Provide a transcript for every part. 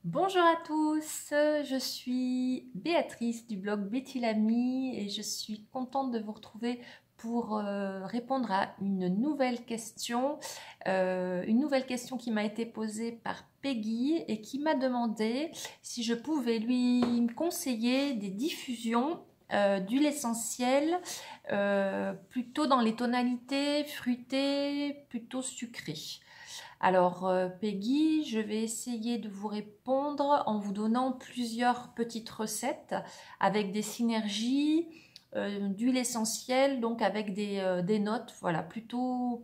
Bonjour à tous, je suis Béatrice du blog Betty Lamy et je suis contente de vous retrouver pour répondre à une nouvelle question qui m'a été posée par Peggy et qui m'a demandé si je pouvais lui conseiller des diffusions d'huile essentielle plutôt dans les tonalités fruitées, plutôt sucrées. Alors Peggy, je vais essayer de vous répondre en vous donnant plusieurs petites recettes avec des synergies d'huile essentielle, donc avec des notes voilà, plutôt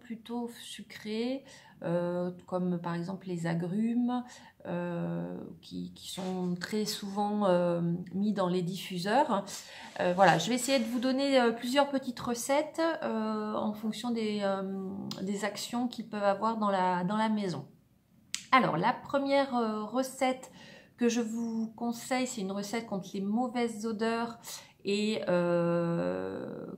sucrées, comme par exemple les agrumes qui sont très souvent mis dans les diffuseurs. Voilà, je vais essayer de vous donner plusieurs petites recettes en fonction des actions qu'ils peuvent avoir dans la maison. Alors, la première recette que je vous conseille, c'est une recette contre les mauvaises odeurs et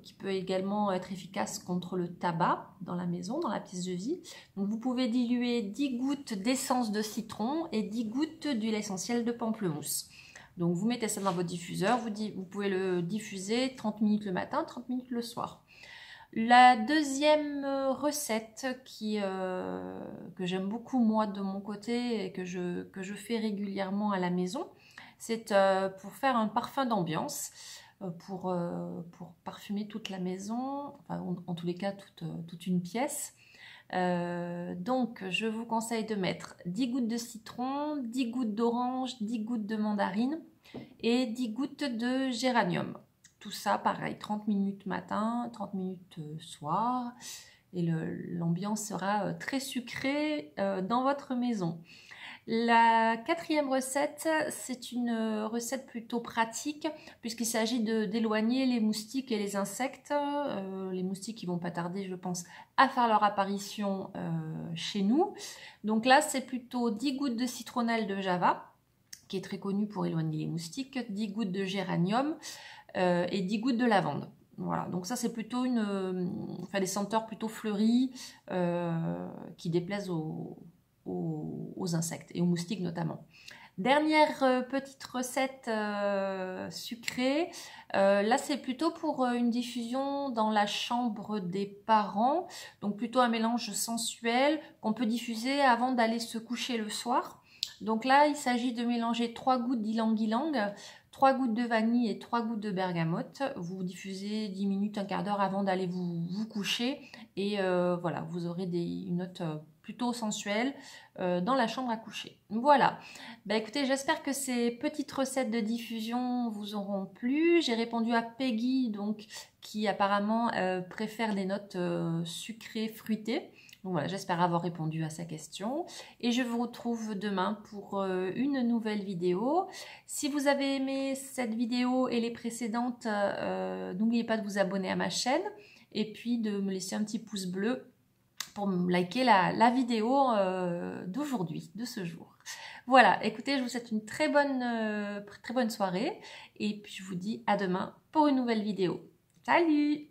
qui peut également être efficace contre le tabac dans la maison, dans la pièce de vie. Donc, vous pouvez diluer 10 gouttes d'essence de citron et 10 gouttes d'huile essentielle de pamplemousse. Donc vous mettez ça dans votre diffuseur, vous pouvez le diffuser 30 minutes le matin, 30 minutes le soir. La deuxième recette que j'aime beaucoup moi de mon côté et que je fais régulièrement à la maison, c'est pour faire un parfum d'ambiance, pour parfumer toute la maison, enfin, en tous les cas toute une pièce. Donc je vous conseille de mettre 10 gouttes de citron, 10 gouttes d'orange, 10 gouttes de mandarine et 10 gouttes de géranium. Tout ça pareil, 30 minutes matin, 30 minutes soir, et l'ambiance sera très sucrée dans votre maison. La quatrième recette, c'est une recette plutôt pratique puisqu'il s'agit d'éloigner les moustiques et les insectes. Les moustiques qui vont pas tarder, je pense, à faire leur apparition chez nous. Donc là, c'est plutôt 10 gouttes de citronnelle de Java, qui est très connu pour éloigner les moustiques, 10 gouttes de géranium et 10 gouttes de lavande. Voilà, donc ça c'est plutôt des senteurs plutôt fleuries qui déplaisent aux insectes et aux moustiques notamment. Dernière petite recette sucrée, là c'est plutôt pour une diffusion dans la chambre des parents, donc plutôt un mélange sensuel qu'on peut diffuser avant d'aller se coucher le soir. Donc là il s'agit de mélanger 3 gouttes d'ylang-ylang, 3 gouttes de vanille et 3 gouttes de bergamote. Vous diffusez 10 minutes, un quart d'heure avant d'aller vous coucher et voilà, vous aurez une note plutôt sensuelle dans la chambre à coucher. Voilà, bah écoutez, j'espère que ces petites recettes de diffusion vous auront plu. J'ai répondu à Peggy, donc, qui apparemment préfère des notes sucrées, fruitées. Donc voilà, j'espère avoir répondu à sa question. Et je vous retrouve demain pour une nouvelle vidéo. Si vous avez aimé cette vidéo et les précédentes, n'oubliez pas de vous abonner à ma chaîne et puis de me laisser un petit pouce bleu pour me liker la vidéo d'aujourd'hui, de ce jour. Voilà, écoutez, je vous souhaite une très bonne soirée et puis je vous dis à demain pour une nouvelle vidéo. Salut!